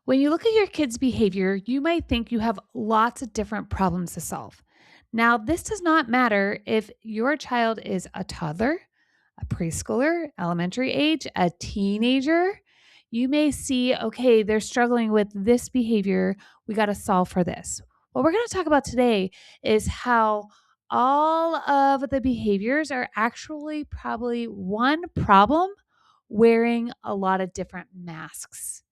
When you look at your kid's behavior, you might think you have lots of different problems to solve. Now, this does not matter if your child is a toddler, a preschooler, elementary age, a teenager. You may see, okay, they're struggling with this behavior. We got to solve for this. What we're going to talk about today is how all of the behaviors are actually probably one problem wearing a lot of different masks.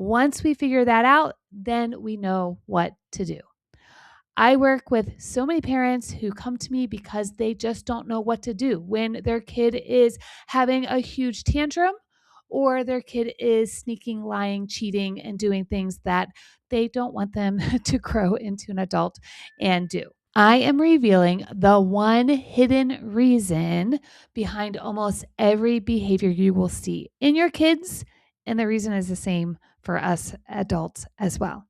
Once we figure that out, then we know what to do. I work with so many parents who come to me because they just don't know what to do when their kid is having a huge tantrum or their kid is sneaking, lying, cheating, and doing things that they don't want them to grow into an adult and do. I am revealing the one hidden reason behind almost every behavior you will see in your kids, and the reason is the same for us adults as well.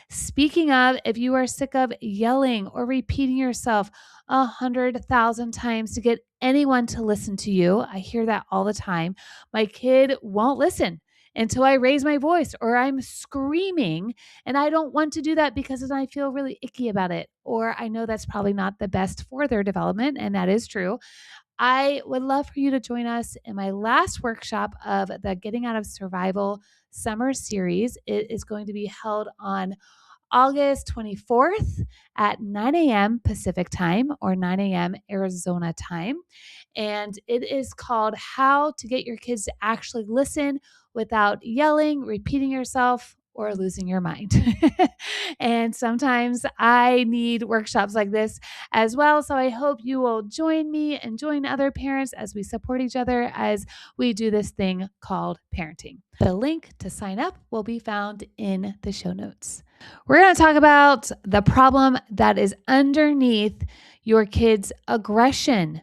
Speaking of, if you are sick of yelling or repeating yourself 100,000 times to get anyone to listen to you, I hear that all the time. My kid won't listen until I raise my voice or I'm screaming. And I don't want to do that because then I feel really icky about it. Or I know that's probably not the best for their development. And that is true. I would love for you to join us in my last workshop of the Getting Out of Survival Summer Series. It is going to be held on August 24th at 9 a.m. Pacific time or 9 a.m. Arizona time. And it is called How to Get Your Kids to Actually Listen Without Yelling, Repeating Yourself, or Losing Your Mind. And sometimes I need workshops like this as well. So I hope you will join me and join other parents as we support each other as we do this thing called parenting. The link to sign up will be found in the show notes. We're going to talk about the problem that is underneath your kids' aggression,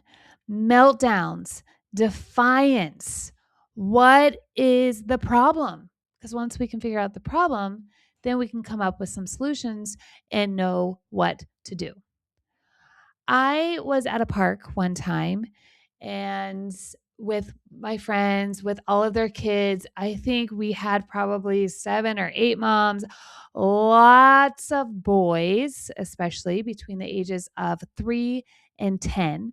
meltdowns, defiance. What is the problem? Because once we can figure out the problem, then we can come up with some solutions and know what to do. I was at a park one time and with my friends, with all of their kids. I think we had probably 7 or 8 moms, lots of boys, especially between the ages of 3 and 10.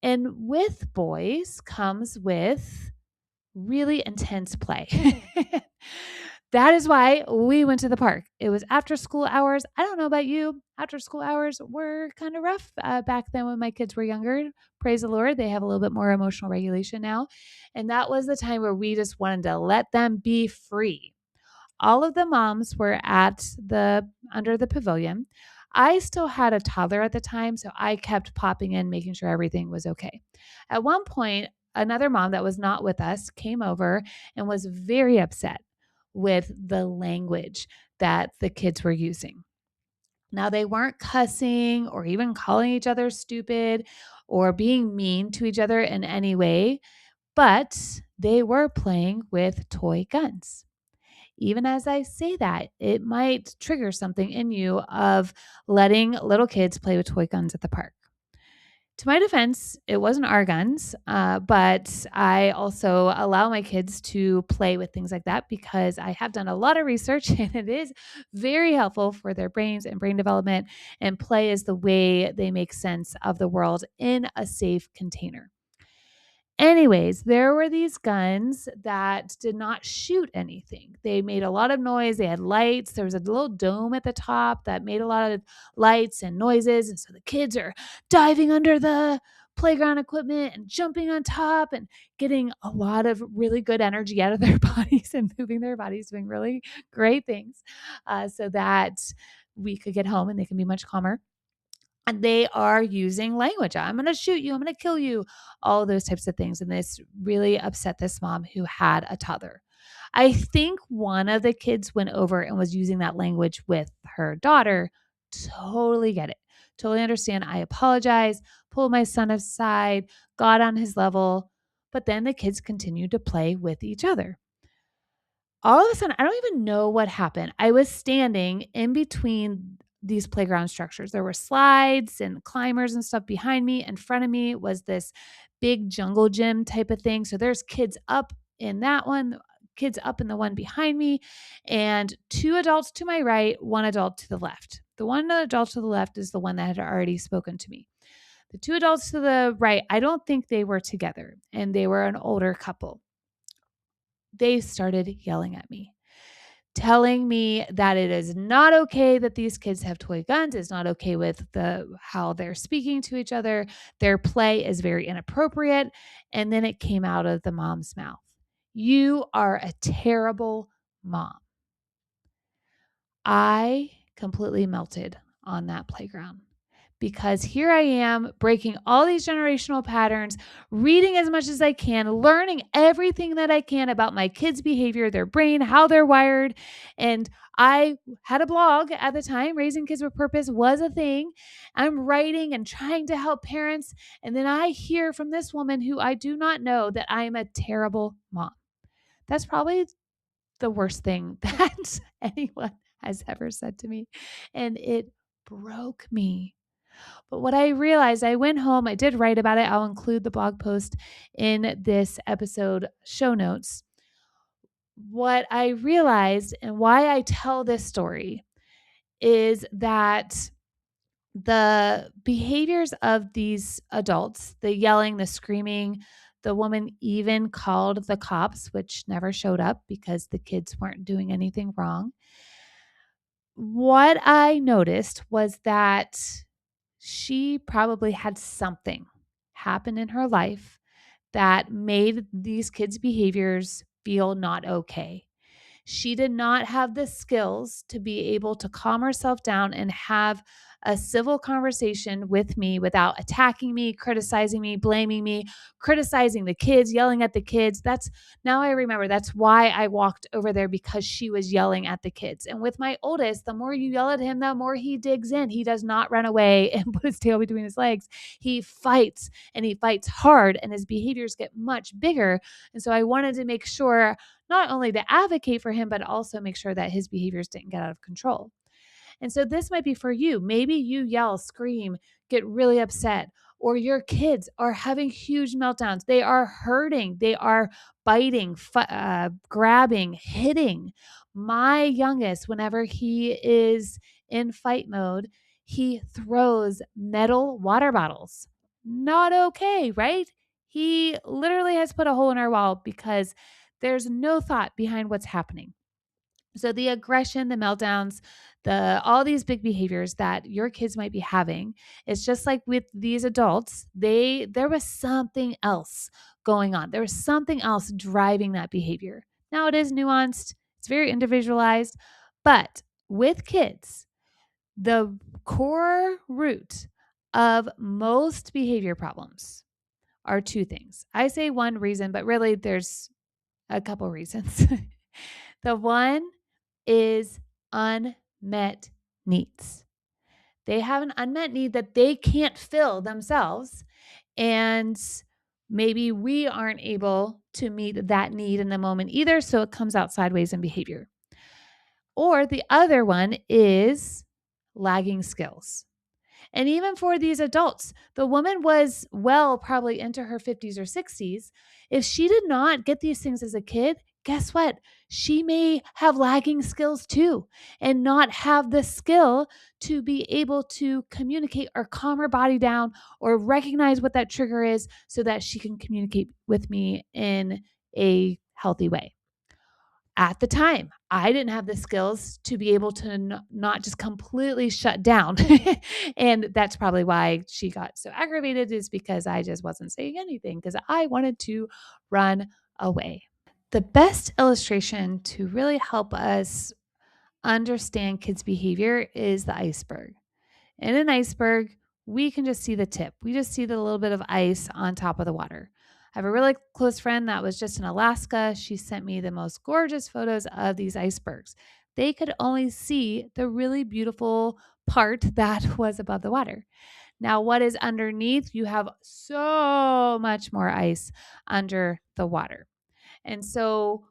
And with boys comes with really intense play. That is why we went to the park. It was after school hours. I don't know about you. After school hours were kind of rough back then when my kids were younger. Praise the Lord. They have a little bit more emotional regulation now. And that was the time where we just wanted to let them be free. All of the moms were at under the pavilion. I still had a toddler at the time, so I kept popping in, making sure everything was okay. At one point, another mom that was not with us came over and was very upset with the language that the kids were using. Now, they weren't cussing or even calling each other stupid or being mean to each other in any way, but they were playing with toy guns. Even as I say that, it might trigger something in you of letting little kids play with toy guns at the park. To my defense, it wasn't our guns, but I also allow my kids to play with things like that because I have done a lot of research and it is very helpful for their brains and brain development. And play is the way they make sense of the world in a safe container. Anyways, there were these guns that did not shoot anything. They made a lot of noise. They had lights. There was a little dome at the top that made a lot of lights and noises. And so the kids are diving under the playground equipment and jumping on top and getting a lot of really good energy out of their bodies and moving their bodies, doing really great things so that we could get home and they can be much calmer. And they are using language. I'm going to shoot you. I'm going to kill you. All of those types of things. And this really upset this mom who had a toddler. I think one of the kids went over and was using that language with her daughter. Totally get it. Totally understand. I apologize. Pulled my son aside, got on his level. But then the kids continued to play with each other. All of a sudden, I don't even know what happened. I was standing in between these playground structures. There were slides and climbers and stuff behind me. In front of me was this big jungle gym type of thing. So there's kids up in that one, kids up in the one behind me, and 2 adults to my right, 1 adult to the left. The 1 adult to the left is the one that had already spoken to me. The 2 adults to the right, I don't think they were together, and they were an older couple. They started yelling at me, telling me that it is not okay that these kids have toy guns. It's not okay with how they're speaking to each other. Their play is very inappropriate. And then it came out of the mom's mouth. You are a terrible mom. I completely melted on that playground because here I am breaking all these generational patterns, reading as much as I can, learning everything that I can about my kids' behavior, their brain, how they're wired. And I had a blog at the time. Raising Kids with Purpose was a thing. I'm writing and trying to help parents. And then I hear from this woman who I do not know that I am a terrible mom. That's probably the worst thing that anyone has ever said to me. And it broke me. But what I realized, I went home, I did write about it. I'll include the blog post in this episode show notes. What I realized and why I tell this story is that the behaviors of these adults, the yelling, the screaming, the woman even called the cops, which never showed up because the kids weren't doing anything wrong. What I noticed was that she probably had something happen in her life that made these kids' behaviors feel not okay. She did not have the skills to be able to calm herself down and have a civil conversation with me without attacking me, criticizing me, blaming me, criticizing the kids, yelling at the kids. Now I remember that's why I walked over there, because she was yelling at the kids. And with my oldest, the more you yell at him, the more he digs in. He does not run away and put his tail between his legs. He fights, and he fights hard, and his behaviors get much bigger. And so I wanted to make sure not only to advocate for him, but also make sure that his behaviors didn't get out of control. And so this might be for you. Maybe you yell, scream, get really upset, or your kids are having huge meltdowns. They are hurting. They are biting, grabbing, hitting. My youngest, whenever he is in fight mode, he throws metal water bottles. Not okay, right? He literally has put a hole in our wall because there's no thought behind what's happening. So the aggression, the meltdowns, all these big behaviors that your kids might be having, it's just like with these adults, there was something else going on. There was something else driving that behavior. Now it is nuanced, it's very individualized, but with kids, the core root of most behavior problems are 2 things. I say one reason, but really there's a couple reasons. The one is unmet needs. They have an unmet need that they can't fill themselves. And maybe we aren't able to meet that need in the moment either. So it comes out sideways in behavior. Or the other one is lagging skills. And even for these adults, the woman was probably into her 50s or 60s. If she did not get these things as a kid, guess what? She may have lagging skills too, and not have the skill to be able to communicate or calm her body down or recognize what that trigger is so that she can communicate with me in a healthy way. At the time, I didn't have the skills to be able to not just completely shut down. And that's probably why she got so aggravated, is because I just wasn't saying anything because I wanted to run away. The best illustration to really help us understand kids' behavior is the iceberg. In an iceberg, we can just see the tip. We just see the little bit of ice on top of the water. I have a really close friend that was just in Alaska. She sent me the most gorgeous photos of these icebergs. They could only see the really beautiful part that was above the water. Now, what is underneath? You have so much more ice under the water. And so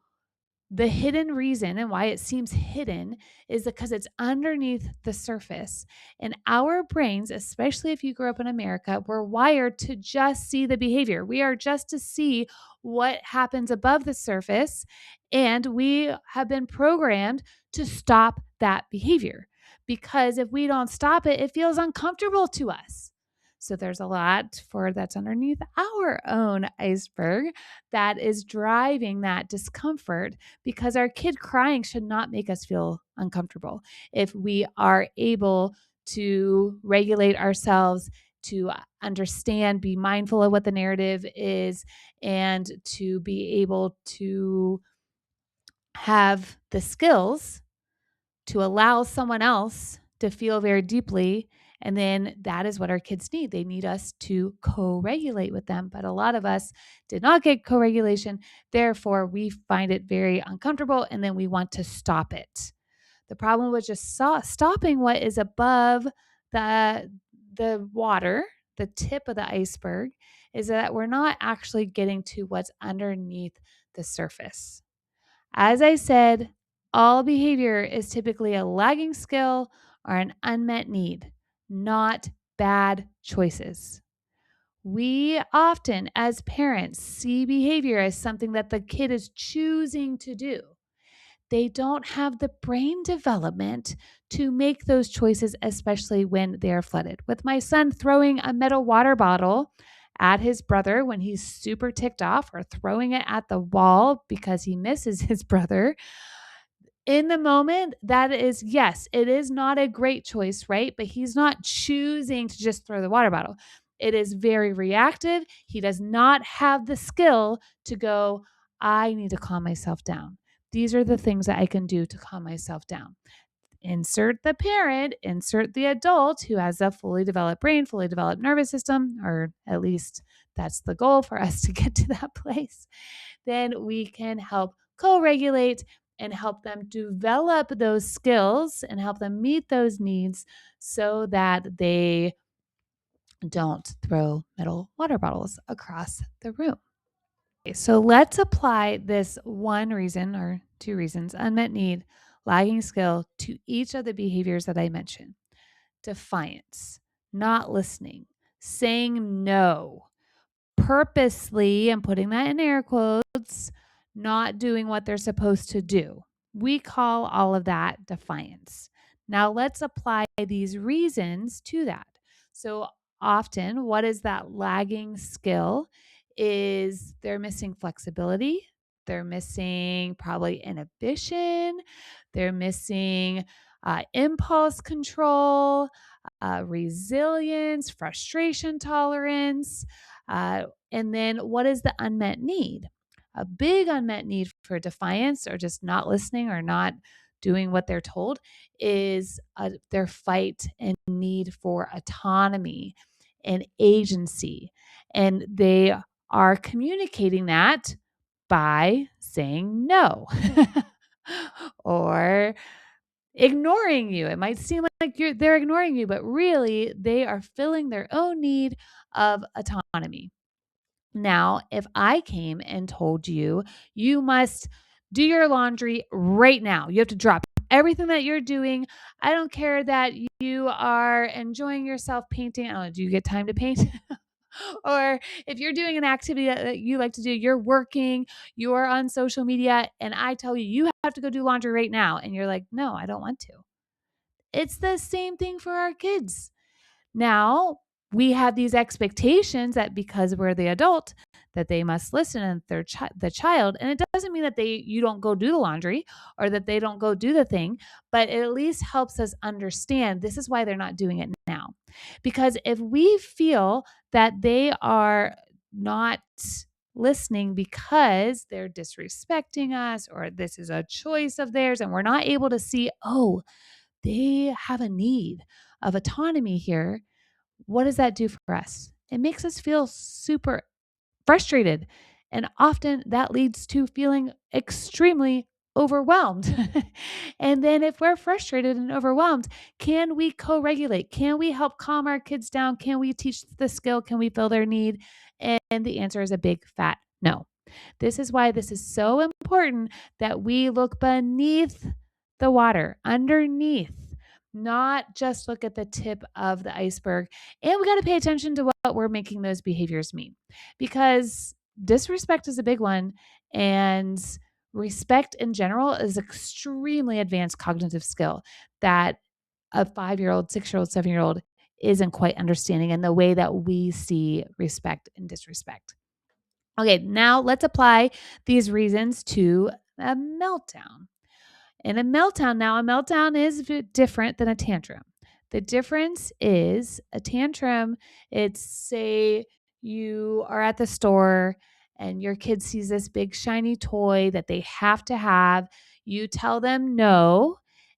The hidden reason and why it seems hidden is because it's underneath the surface. And our brains, especially if you grew up in America, we're wired to just see the behavior. We are just to see what happens above the surface. And we have been programmed to stop that behavior because if we don't stop it, it feels uncomfortable to us. So there's a lot for that's underneath our own iceberg that is driving that discomfort because our kid crying should not make us feel uncomfortable. If we are able to regulate ourselves, to understand, be mindful of what the narrative is, and to be able to have the skills to allow someone else to feel very deeply. And then that is what our kids need. They need us to co regulate with them. But a lot of us did not get co regulation. Therefore, we find it very uncomfortable and then we want to stop it. The problem with just stopping what is above the water, the tip of the iceberg, is that we're not actually getting to what's underneath the surface. As I said, all behavior is typically a lagging skill or an unmet need, not bad choices. We often, as parents, see behavior as something that the kid is choosing to do. They don't have the brain development to make those choices, especially when they're flooded. With my son throwing a metal water bottle at his brother when he's super ticked off, or throwing it at the wall because he misses his brother, in the moment, that is, yes, it is not a great choice, right? But he's not choosing to just throw the water bottle. It is very reactive. He does not have the skill to go, I need to calm myself down. These are the things that I can do to calm myself down. Insert the parent, insert the adult who has a fully developed brain, fully developed nervous system, or at least that's the goal for us to get to that place. Then we can help co-regulate and help them develop those skills and help them meet those needs so that they don't throw metal water bottles across the room. Okay, so let's apply this one reason or two reasons, unmet need, lagging skill, to each of the behaviors that I mentioned. Defiance, not listening, saying no, purposely, I'm putting that in air quotes, not doing what they're supposed to do. We call all of that defiance. Now let's apply these reasons to that. So often, what is that lagging skill? Is they're missing flexibility, they're missing probably inhibition, they're missing impulse control, resilience, frustration tolerance. And then what is the unmet need? A big unmet need for defiance or just not listening or not doing what they're told is their fight and need for autonomy and agency. And they are communicating that by saying no or ignoring you. It might seem like they're ignoring you, but really they are filling their own need of autonomy. Now, if I came and told you, you must do your laundry right now, you have to drop everything that you're doing. I don't care that you are enjoying yourself painting. I don't know, do you get time to paint? Or if you're doing an activity that you like to do, you're working, you're on social media, and I tell you, you have to go do laundry right now. And you're like, no, I don't want to. It's the same thing for our kids. Now, we have these expectations that because we're the adult, that they must listen and they're the child. And it doesn't mean that you don't go do the laundry or that they don't go do the thing, but it at least helps us understand this is why they're not doing it now. Because if we feel that they are not listening because they're disrespecting us or this is a choice of theirs and we're not able to see, oh, they have a need of autonomy here, what does that do for us? It makes us feel super frustrated. And often that leads to feeling extremely overwhelmed. And then if we're frustrated and overwhelmed, can we co-regulate? Can we help calm our kids down? Can we teach the skill? Can we fill their need? And the answer is a big fat no. This is why this is so important that we look beneath the water, underneath, not just look at the tip of the iceberg. And we got to pay attention to what we're making those behaviors mean, because disrespect is a big one. And respect in general is extremely advanced cognitive skill that a 5-year-old, 6-year-old, 7-year-old isn't quite understanding in the way that we see respect and disrespect. Okay, now let's apply these reasons to a meltdown. In a meltdown is different than a tantrum. The difference is a tantrum, it's say you are at the store and your kid sees this big shiny toy that they have to have. You tell them no,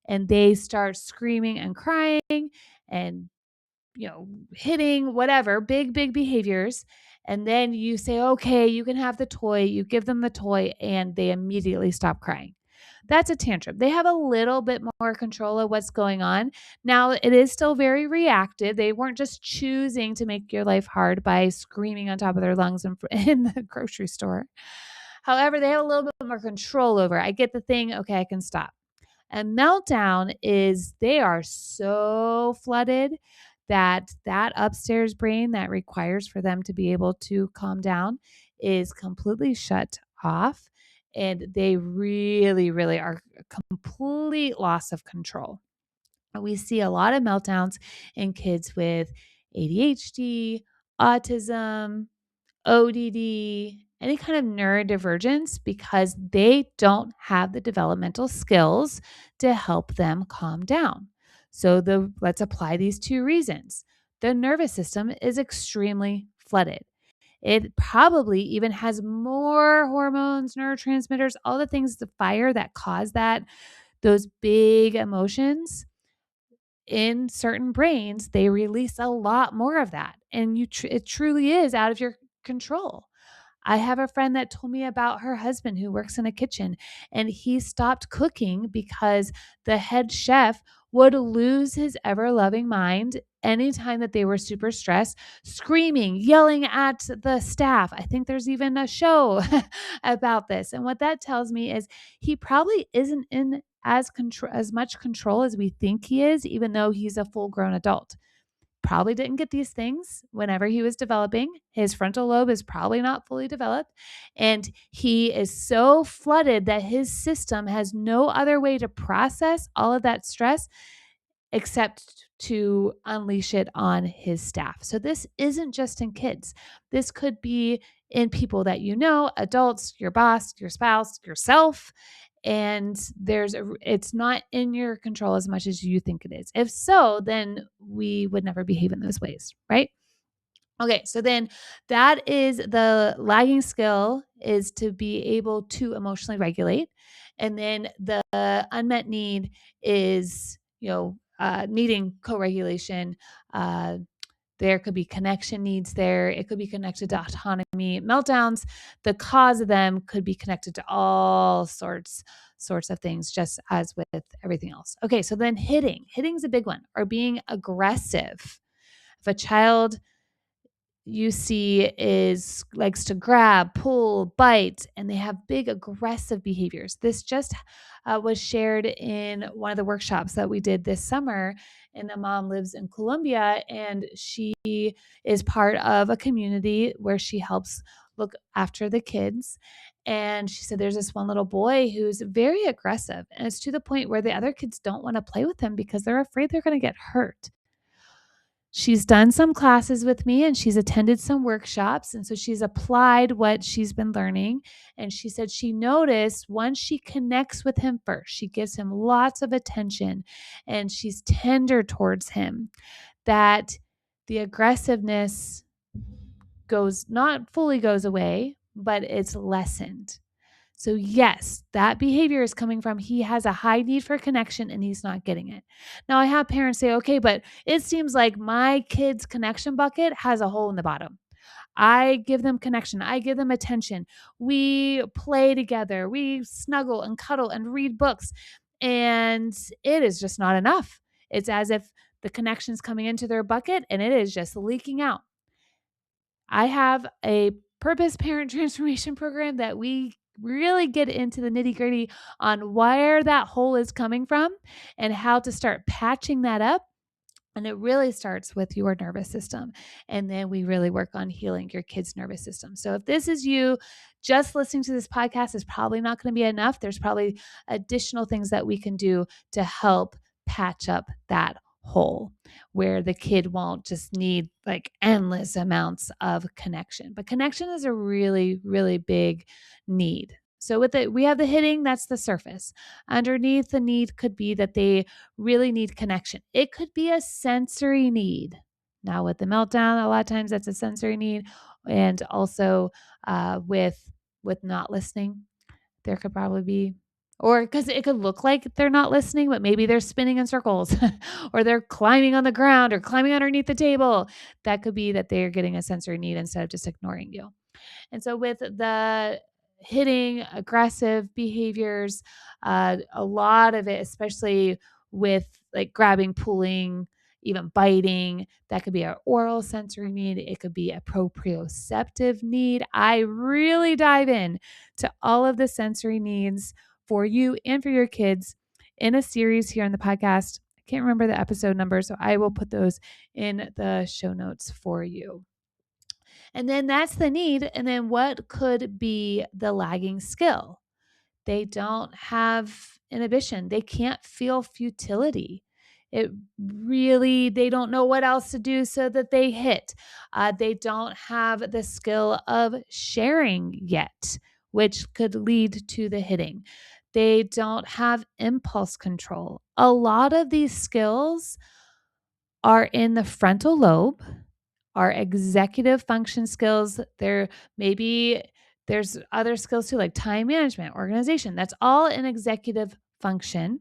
and they start screaming and crying and hitting, whatever, big behaviors. And then you say, okay, you can have the toy. You give them the toy and they immediately stop crying. That's a tantrum. They have a little bit more control of what's going on. Now, it is still very reactive. They weren't just choosing to make your life hard by screaming on top of their lungs in the grocery store. However, they have a little bit more control over it. I get the thing, okay, I can stop. And meltdown is they are so flooded that upstairs brain that requires for them to be able to calm down is completely shut off. And they really are a complete loss of control. And we see a lot of meltdowns in kids with ADHD, autism, ODD, any kind of neurodivergence, because they don't have the developmental skills to help them calm down. So let's apply these two reasons. The nervous system is extremely flooded. It probably even has more hormones, neurotransmitters, all the things, the fire that cause those big emotions. In certain brains, they release a lot more of that. And it truly is out of your control. I have a friend that told me about her husband who works in a kitchen, and he stopped cooking because the head chef would lose his ever loving mind anytime that they were super stressed, screaming, yelling at the staff. I think there's even a show about this. And what that tells me is he probably isn't in as much control as we think he is, even though he's a full grown adult. Probably didn't get these things whenever he was developing. His frontal lobe is probably not fully developed. And he is so flooded that his system has no other way to process all of that stress except to unleash it on his staff. So this isn't just in kids. This could be in people that you know, adults, your boss, your spouse, yourself. And it's not in your control as much as you think it is. If so, then we would never behave in those ways, right? Okay, so then that is the lagging skill, is to be able to emotionally regulate. And then the unmet need is, needing co-regulation. There could be connection needs there. It could be connected to autonomy. Meltdowns, the cause of them could be connected to all sorts of things, just as with everything else. Okay, so then hitting's a big one, or being aggressive. If a child you see likes to grab, pull, bite, and they have big aggressive behaviors. This just was shared in one of the workshops that we did this summer. And the mom lives in Colombia, and she is part of a community where she helps look after the kids. And she said there's this one little boy who's very aggressive, and it's to the point where the other kids don't want to play with him because they're afraid they're going to get hurt. She's done some classes with me and she's attended some workshops. And so she's applied what she's been learning. And she said she noticed once she connects with him first, she gives him lots of attention and she's tender towards him, that the aggressiveness not fully goes away, but it's lessened. So yes, that behavior is coming from he has a high need for connection and he's not getting it. Now I have parents say, okay, but it seems like my kid's connection bucket has a hole in the bottom. I give them connection. I give them attention. We play together. We snuggle and cuddle and read books. And it is just not enough. It's as if the connection's coming into their bucket and it is just leaking out. I have a purpose parent transformation program that we really get into the nitty-gritty on where that hole is coming from and how to start patching that up. And it really starts with your nervous system. And then we really work on healing your kid's nervous system. So if this is you, just listening to this podcast is probably not going to be enough. There's probably additional things that we can do to help patch up that hole where the kid won't just need like endless amounts of connection. But connection is a really, really big need. So with it, we have the hitting, that's the surface. Underneath the need could be that they really need connection. It could be a sensory need. Now, with the meltdown, a lot of times that's a sensory need, and also with not listening, there could probably be, or because it could look like they're not listening, but maybe they're spinning in circles, or they're climbing on the ground, or climbing underneath the table. That could be that they are getting a sensory need instead of just ignoring you. And so with the hitting, aggressive behaviors, a lot of it, especially with like grabbing, pulling, even biting, that could be an oral sensory need. It could be a proprioceptive need. I really dive in to all of the sensory needs for you and for your kids in a series here on the podcast. I can't remember the episode number, so I will put those in the show notes for you. And then that's the need. And then what could be the lagging skill? They don't have inhibition. They can't feel futility. They don't know what else to do so that they hit. They don't have the skill of sharing yet, which could lead to the hitting. They don't have impulse control. A lot of these skills are in the frontal lobe, our executive function skills. There's other skills too, like time management, organization. That's all an executive function,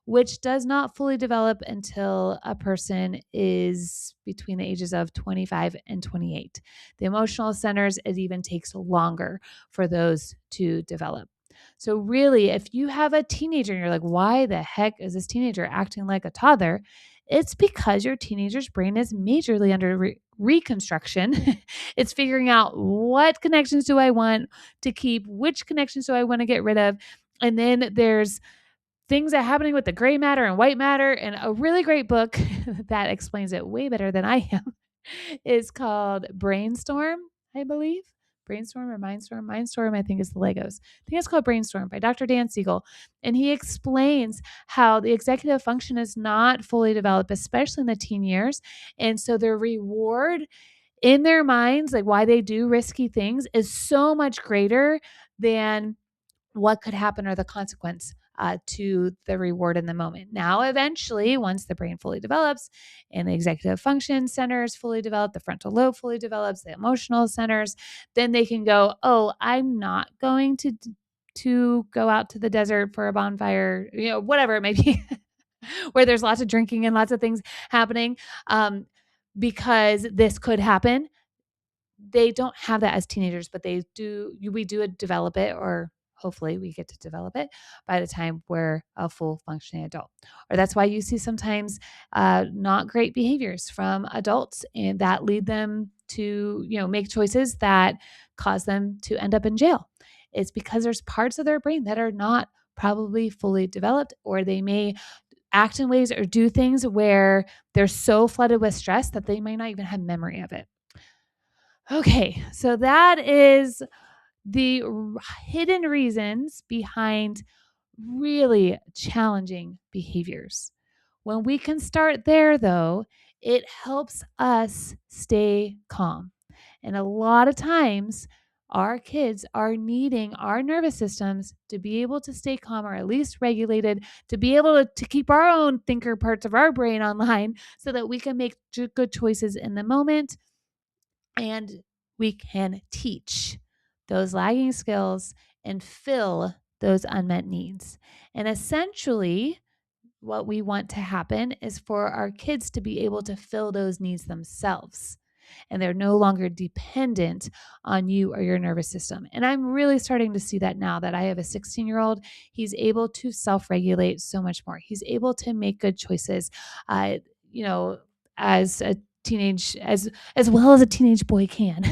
which does not fully develop until a person is between the ages of 25 and 28. The emotional centers, it even takes longer for those to develop. So really, if you have a teenager and you're like, why the heck is this teenager acting like a toddler? It's because your teenager's brain is majorly under reconstruction. It's figuring out what connections do I want to keep, which connections do I want to get rid of. And then there's things that are happening with the gray matter and white matter. And a really great book that explains it way better than I am is called Brainstorm, I believe. Brainstorm or Mindstorm? Mindstorm, I think, is the Legos. I think it's called Brainstorm by Dr. Dan Siegel. And he explains how the executive function is not fully developed, especially in the teen years. And so the reward in their minds, like why they do risky things, is so much greater than what could happen or the consequence to the reward in the moment. Now, eventually, once the brain fully develops and the executive function centers fully develop, the frontal lobe fully develops, the emotional centers, then they can go, oh, I'm not going to go out to the desert for a bonfire, whatever it may be, where there's lots of drinking and lots of things happening, because this could happen. They don't have that as teenagers, but we do develop it, or hopefully we get to develop it by the time we're a full functioning adult. Or that's why you see sometimes not great behaviors from adults, and that lead them to, make choices that cause them to end up in jail. It's because there's parts of their brain that are not probably fully developed, or they may act in ways or do things where they're so flooded with stress that they may not even have memory of it. Okay, so that is the hidden reasons behind really challenging behaviors. When we can start there, though, it helps us stay calm. And a lot of times, our kids are needing our nervous systems to be able to stay calm, or at least regulated, to be able to keep our own thinker parts of our brain online so that we can make good choices in the moment, and we can teach those lagging skills and fill those unmet needs. And essentially, what we want to happen is for our kids to be able to fill those needs themselves. And they're no longer dependent on you or your nervous system. And I'm really starting to see that now that I have a 16-year-old. He's able to self-regulate so much more. He's able to make good choices. As a teenage as well as a teenage boy can.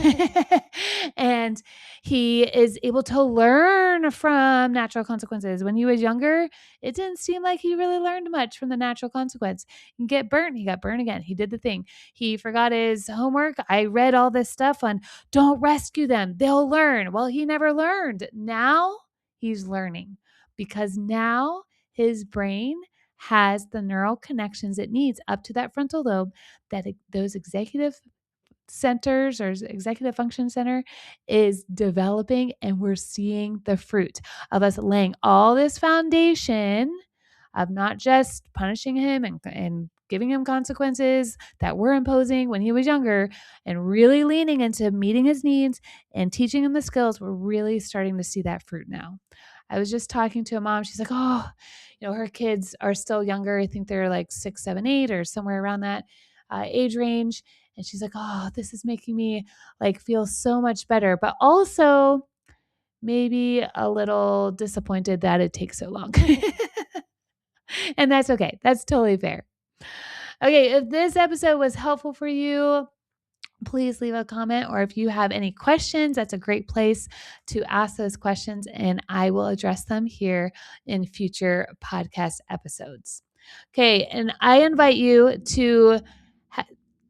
And he is able to learn from natural consequences. When he was younger, it didn't seem like he really learned much from the natural consequence. He get burnt, he got burned again. He did the thing. He forgot his homework. I read all this stuff on don't rescue them. They'll learn. Well, he never learned. Now he's learning because now his brain has the neural connections it needs up to that frontal lobe that those executive centers or executive function center is developing, and we're seeing the fruit of us laying all this foundation of not just punishing him and giving him consequences that we're imposing when he was younger and really leaning into meeting his needs and teaching him the skills. We're really starting to see that fruit now. I was just talking to a mom. She's like, oh, her kids are still younger. I think they're like 6, 7, 8 or somewhere around that age range. And she's like, oh, this is making me like feel so much better, but also maybe a little disappointed that it takes so long. And that's okay. That's totally fair. Okay, if this episode was helpful for you, please leave a comment, or if you have any questions, that's a great place to ask those questions, and I will address them here in future podcast episodes. Okay, and I invite you to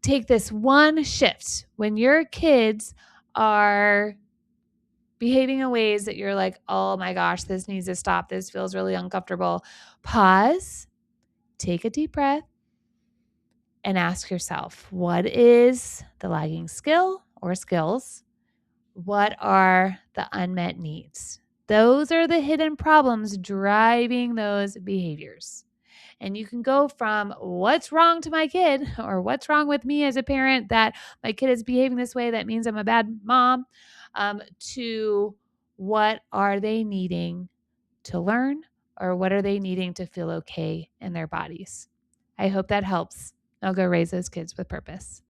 take this one shift when your kids are behaving in ways that you're like, oh my gosh, this needs to stop. This feels really uncomfortable. Pause, take a deep breath, and ask yourself, what is the lagging skill or skills? What are the unmet needs? Those are the hidden problems driving those behaviors. And you can go from what's wrong to my kid or what's wrong with me as a parent that my kid is behaving this way, that means I'm a bad mom, to what are they needing to learn or what are they needing to feel okay in their bodies. I hope that helps. I'll go raise those kids with purpose.